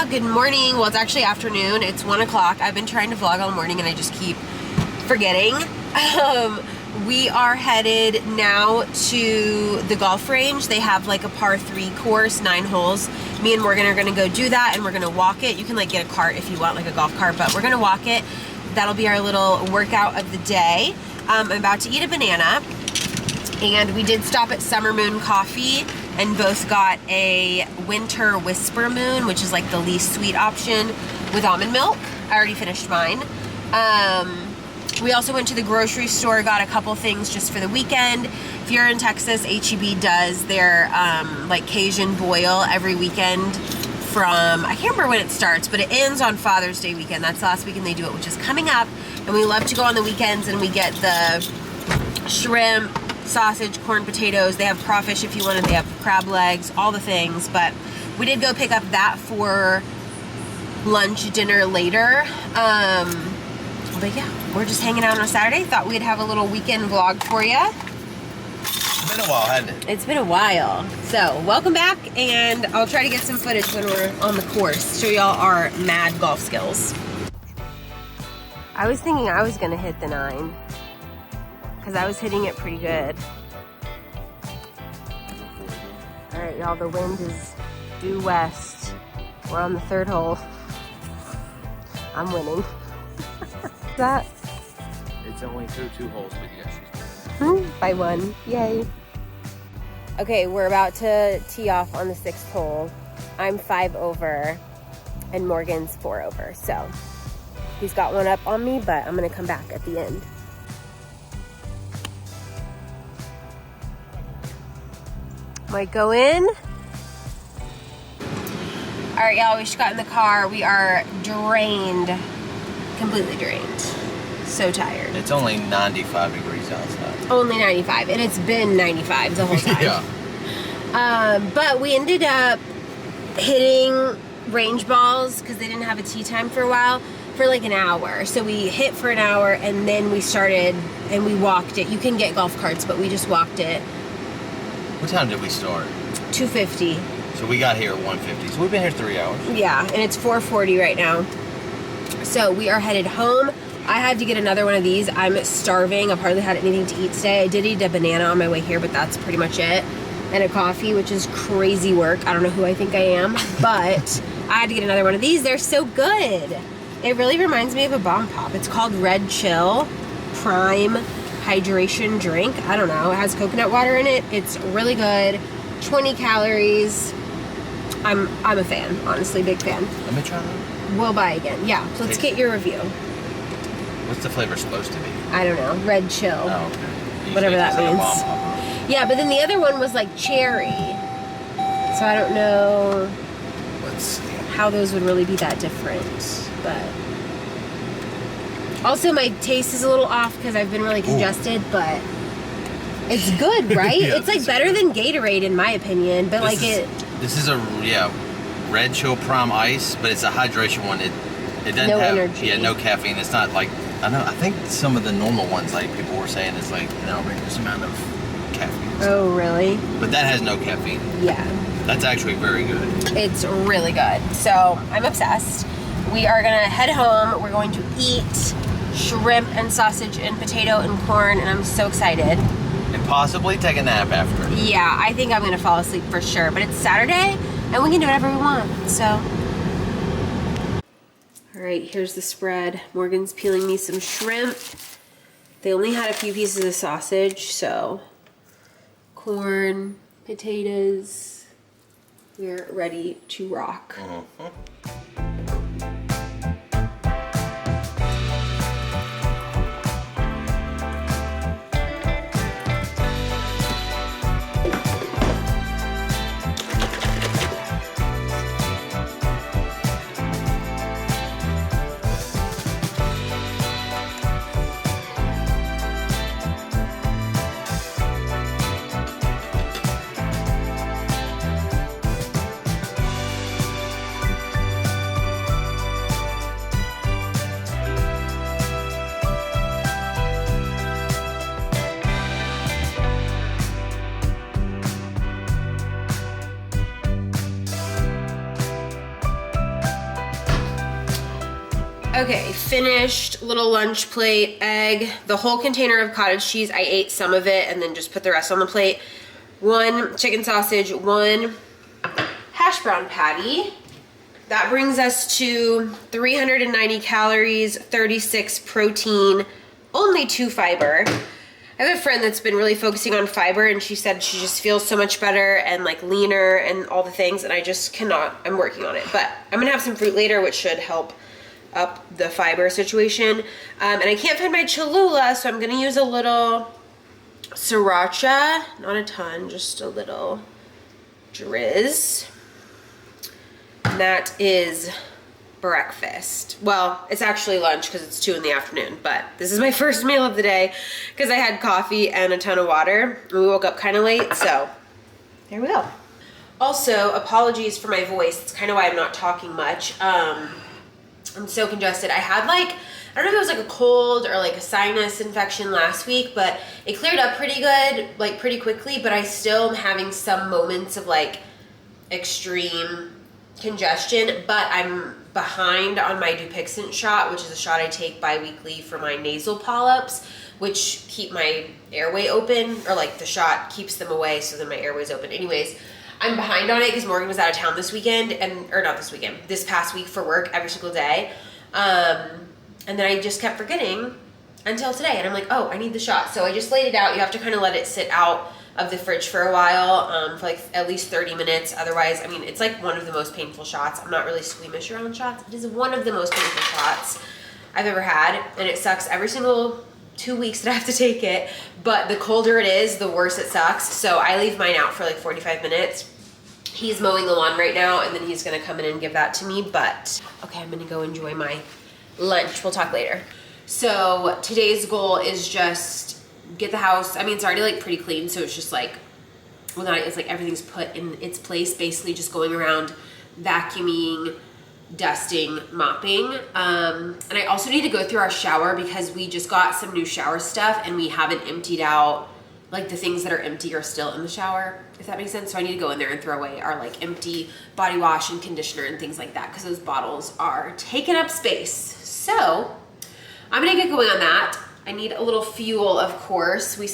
good morning. Well, it's actually afternoon. It's 1 o'clock. I've been trying to vlog all morning and I just keep forgetting. We are headed now to the golf range. They have like a par 3 course, 9 holes. Me and Morgan are gonna go do that and we're gonna walk it. You can like get a cart if you want, like a golf cart, but we're gonna walk it. That'll be our little workout of the day. I'm about to eat a banana, and we did stop at Summer Moon Coffee and both got a Winter Whisper Moon, which is like the least sweet option with almond milk. I already finished mine. We also went to the grocery store, got a couple things just for the weekend. If you're in Texas, HEB does their like Cajun boil every weekend from, I can't remember when it starts, but it ends on Father's Day weekend. That's the last weekend they do it, which is coming up. And we love to go on the weekends and we get the shrimp, sausage, corn, potatoes. They have crawfish if you wanted. They have crab legs, all the things. But we did go pick up that for lunch, dinner later. But yeah, we're just hanging out on a Saturday. Thought we'd have a little weekend vlog for you. It's been a while, hasn't it? It's been a while. So welcome back, and I'll try to get some footage when we're on the course. Show y'all our mad golf skills. I was thinking I was gonna hit the 9 because I was hitting it pretty good. All right, y'all, the wind is due west. We're on the 3rd hole. I'm winning. That? It's only through 2 holes, but yes, by 1. Yay. Okay, we're about to tee off on the 6th hole. I'm 5 over and Morgan's 4 over. So he's got one up on me, but I'm gonna come back at the end. Might go in. All right, y'all, we just got in the car. We are drained, completely drained. So tired. It's only 95 degrees outside. Only 95, and it's been 95 the whole time. Yeah. But we ended up hitting range balls because they didn't have a tee time for a while for like an hour. So we hit for an hour and then we started and we walked it. You can get golf carts, but we just walked it. What time did we start? 2:50. So we got here at 1:50. So we've been here 3 hours. Yeah, and it's 4:40 right now. So we are headed home. I had to get another one of these. I'm starving. I've hardly had anything to eat today. I did eat a banana on my way here, but that's pretty much it. And a coffee, which is crazy work. I don't know who I think I am, but I had to get another one of these. They're so good. It really reminds me of a Bomb Pop. It's called Red Chill Prime Hydration Drink. I don't know. It has coconut water in it. It's really good. 20 calories. I'm a fan, honestly, big fan. Let me try that. We'll buy again. Yeah, let's get your review. What's the flavor supposed to be? I don't know. Red Chill. Oh, okay. Whatever that Like means. Yeah, but then the other one was like cherry. So I don't know Let's see. how those would really be that different. But also my taste is a little off because I've been really congested, but it's good, right? Yeah, it's like better than Gatorade in my opinion, but This is a Red Chill Prime Ice, but it's a hydration one. It doesn't no have energy. No caffeine. It's not like I think some of the normal ones like people were saying is like an outrageous amount of caffeine. Oh, really? But that has no caffeine. Yeah. That's actually very good. It's really good. So I'm obsessed. We are gonna head home. We're going to eat shrimp and sausage and potato and corn, and I'm so excited. And possibly take a nap after. Yeah, I think I'm gonna fall asleep for sure, but it's Saturday and we can do whatever we want, so. All right, here's the spread. Morgan's peeling me some shrimp. They only had a few pieces of sausage, so corn, potatoes, we're ready to rock. Okay, finished. Little lunch plate, egg, the whole container of cottage cheese. I ate some of it and then just put the rest on the plate. 1 chicken sausage, 1 hash brown patty. That brings us to 390 calories, 36 protein, only 2 fiber. I have a friend that's been really focusing on fiber, and she said she just feels so much better and like leaner and all the things, and I just cannot. I'm working on it, but I'm gonna have some fruit later, which should help up the fiber situation. And I can't find my Cholula, so I'm gonna use a little sriracha, not a ton, just a little drizz. And that is breakfast. Well, it's actually lunch because it's 2 in the afternoon, but this is my first meal of the day because I had coffee and a ton of water. We woke up kind of late, so there we go. Also, apologies for my voice. It's kind of why I'm not talking much. I'm so congested. I had like, I don't know if it was like a cold or like a sinus infection last week, but it cleared up pretty good, like pretty quickly, but I still am having some moments of like extreme congestion, but I'm behind on my Dupixent shot, which is a shot I take bi-weekly for my nasal polyps, which keep my airway open, or like the shot keeps them away so then my airway's open. Anyways, I'm behind on it because Morgan was out of town this weekend, or not this weekend, this past week for work every single day. And then I just kept forgetting until today. And I'm like, oh, I need the shot. So I just laid it out. You have to kind of let it sit out of the fridge for a while, for like at least 30 minutes. Otherwise, I mean, it's like one of the most painful shots. I'm not really squeamish around shots. It is one of the most painful shots I've ever had. And it sucks every single 2 weeks that I have to take it. But the colder it is, the worse it sucks. So I leave mine out for like 45 minutes. He's mowing the lawn right now, and then he's gonna come in and give that to me, but okay, I'm gonna go enjoy my lunch. We'll talk later. So today's goal is just get the house, I mean, it's already like pretty clean, so it's just like, well, not, it's like everything's put in its place, basically just going around vacuuming, dusting, mopping. And I also need to go through our shower because we just got some new shower stuff and we haven't emptied out, like the things that are empty are still in the shower, if that makes sense. So I need to go in there and throw away our like empty body wash and conditioner and things like that because those bottles are taking up space. So I'm gonna get going on that. I need a little fuel, of course. We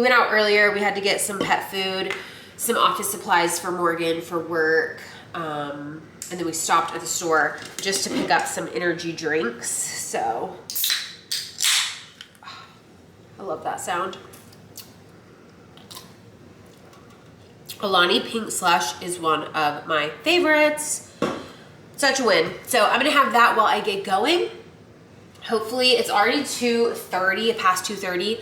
went out earlier. We had to get some pet food, some office supplies for Morgan for work. And then we stopped at the store just to pick up some energy drinks. So I love that sound. Alani Pink Slush is one of my favorites. Such a win. So I'm gonna have that while I get going. Hopefully, it's already 2:30, past 2:30.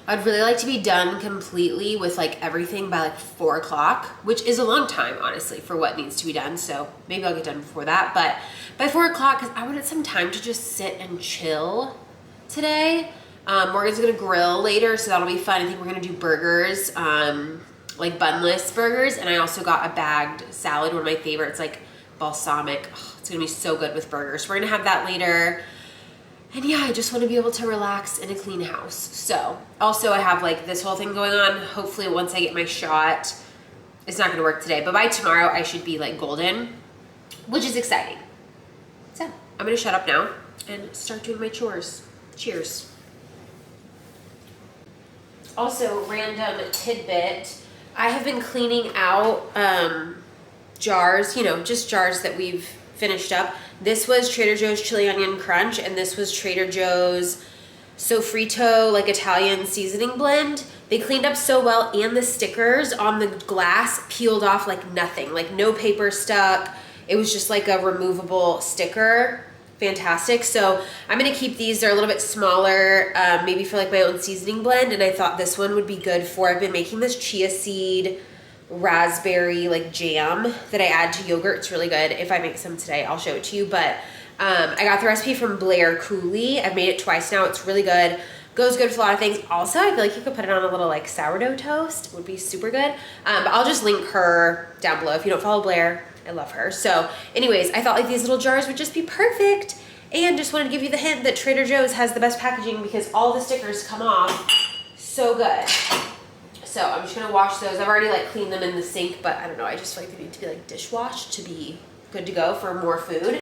I'd really like to be done completely with like everything by like 4 o'clock, which is a long time, honestly, for what needs to be done. So maybe I'll get done before that, but by 4 o'clock, because I wanted some time to just sit and chill today. Morgan's gonna grill later, so that'll be fun. I think we're gonna do burgers, like bunless burgers, and I also got a bagged salad, one of my favorites, like balsamic. Oh, it's gonna be so good with burgers. We're gonna have that later. And yeah, I just want to be able to relax in a clean house. So also I have like this whole thing going on. Hopefully once I get my shot, it's not gonna work today, but by tomorrow I should be like golden, which is exciting. So I'm gonna shut up now and start doing my chores. Cheers. Also, random tidbit, I have been cleaning out jars, you know, just jars that we've finished up. This was Trader Joe's chili onion crunch, and this was Trader Joe's sofrito, like Italian seasoning blend. They cleaned up so well, and the stickers on the glass peeled off like nothing, like no paper stuck. It was just like a removable sticker. Fantastic. So I'm gonna keep these. They're a little bit smaller, maybe for like my own seasoning blend, and I thought this one would be good for, I've been making this chia seed raspberry like jam that I add to yogurt. It's really good. If I make some today, I'll show it to you, but I got the recipe from Blair Cooley. I've made it twice now. It's really good. Goes good with a lot of things. Also, I feel like you could put it on a little like sourdough toast. It would be super good. But I'll just link her down below. If you don't follow Blair, I love her. So anyways, I thought like these little jars would just be perfect, and just wanted to give you the hint that Trader Joe's has the best packaging because all the stickers come off so good. So I'm just gonna wash those. I've already like cleaned them in the sink, but I don't know, I just feel like they need to be like dishwashed to be good to go for more food.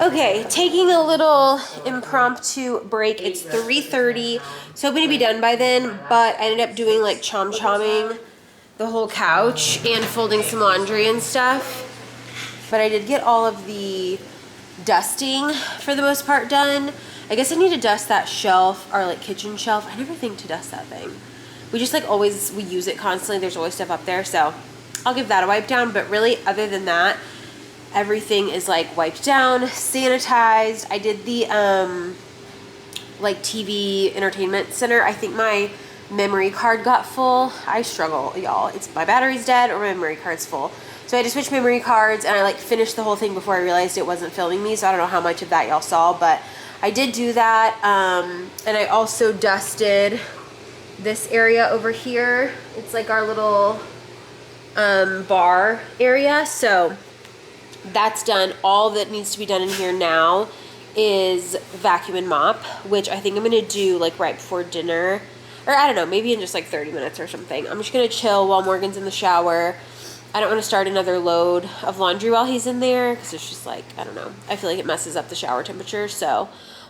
Okay, taking a little impromptu break. It's 3:30. So hoping to be done by then, but I ended up doing like chomming the whole couch and folding some laundry and stuff. But I did get all of the dusting for the most part done. I guess I need to dust that shelf, our like kitchen shelf. I never think to dust that thing. We just like always, we use it constantly. There's always stuff up there. So I'll give that a wipe down. But really, other than that, everything is like wiped down, sanitized. I did the like TV entertainment center. I think my memory card got full. I struggle, y'all. It's my battery's dead or my memory card's full. So I had to switch memory cards, and I like finished the whole thing before I realized it wasn't filming me. So I don't know how much of that y'all saw, but I did do that. And I also dusted this area over here. It's like our little bar area. So that's done. All that needs to be done in here now is vacuum and mop, which I think I'm gonna do like right before dinner, or I don't know, maybe in just like 30 minutes or something. I'm just gonna chill while Morgan's in the shower. I don't want to start another load of laundry while he's in there because it's just like, I don't know, I feel like it messes up the shower temperature. So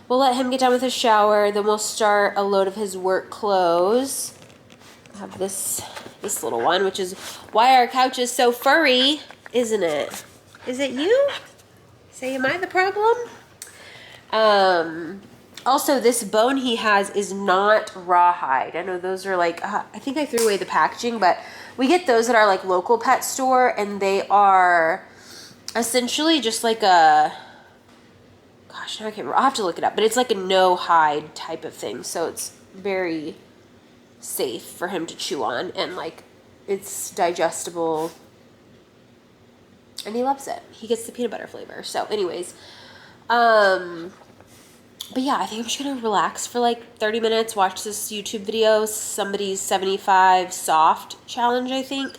we'll let him get done with his shower, then we'll start a load of his work clothes. I have this little one, which is why our couch is so furry, isn't it? Is it you? Say, am I the problem? Also, this bone he has is not rawhide. I know those are like, I think I threw away the packaging, but we get those at our like local pet store, and they are essentially just like a, gosh, now I can't remember. I'll have to look it up, but it's like a no hide type of thing. So it's very safe for him to chew on, and like it's digestible. And he loves it. He gets the peanut butter flavor. So anyways, but yeah, I think I'm just going to relax for like 30 minutes, watch this YouTube video, somebody's 75 soft challenge, I think.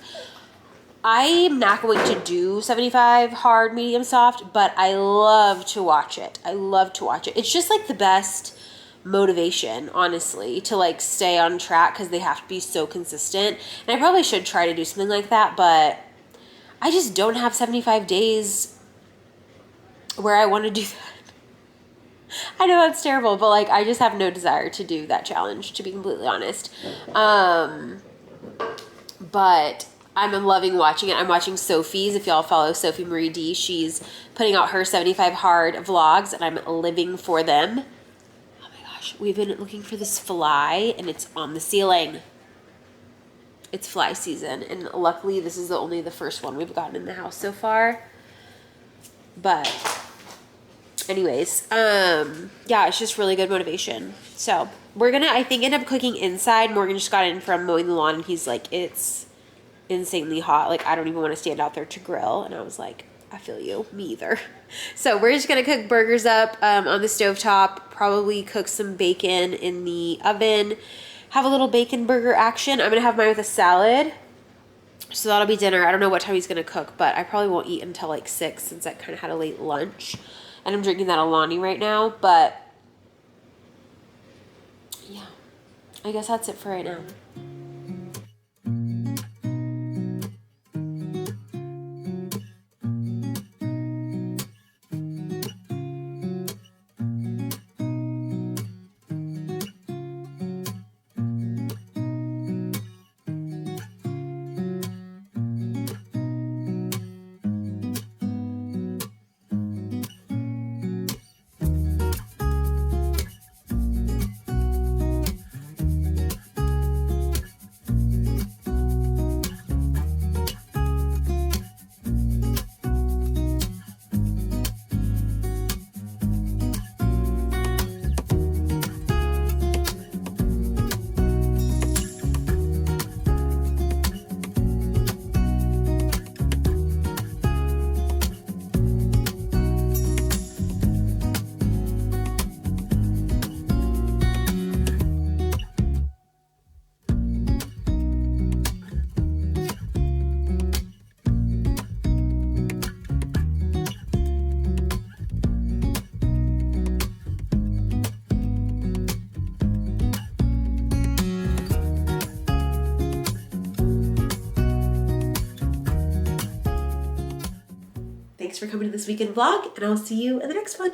I'm not going to do 75 hard, medium, soft, but I love to watch it. I love to watch it. It's just like the best motivation, honestly, to like stay on track because they have to be so consistent. And I probably should try to do something like that, but I just don't have 75 days where I want to do that. I know that's terrible, but like I just have no desire to do that challenge, to be completely honest. But I'm loving watching it. I'm watching Sophie's. If y'all follow Sophie Marie D, she's putting out her 75 hard vlogs, and I'm living for them. Oh my gosh, we've been looking for this fly, and it's on the ceiling. It's fly season, and luckily this is only the first one we've gotten in the house so far. But anyways, yeah, it's just really good motivation. So we're gonna, I think, end up cooking inside. Morgan just got in from mowing the lawn, and he's like, it's insanely hot. Like, I don't even want to stand out there to grill. And I was like, I feel you. Me either. So we're just gonna cook burgers up on the stovetop, probably cook some bacon in the oven, have a little bacon burger action. I'm gonna have mine with a salad. So that'll be dinner. I don't know what time he's gonna cook, but I probably won't eat until like 6 since I kind of had a late lunch. And I'm drinking that Alani right now, but yeah, I guess that's it for right now. Thanks for coming to this weekend vlog, and I'll see you in the next one.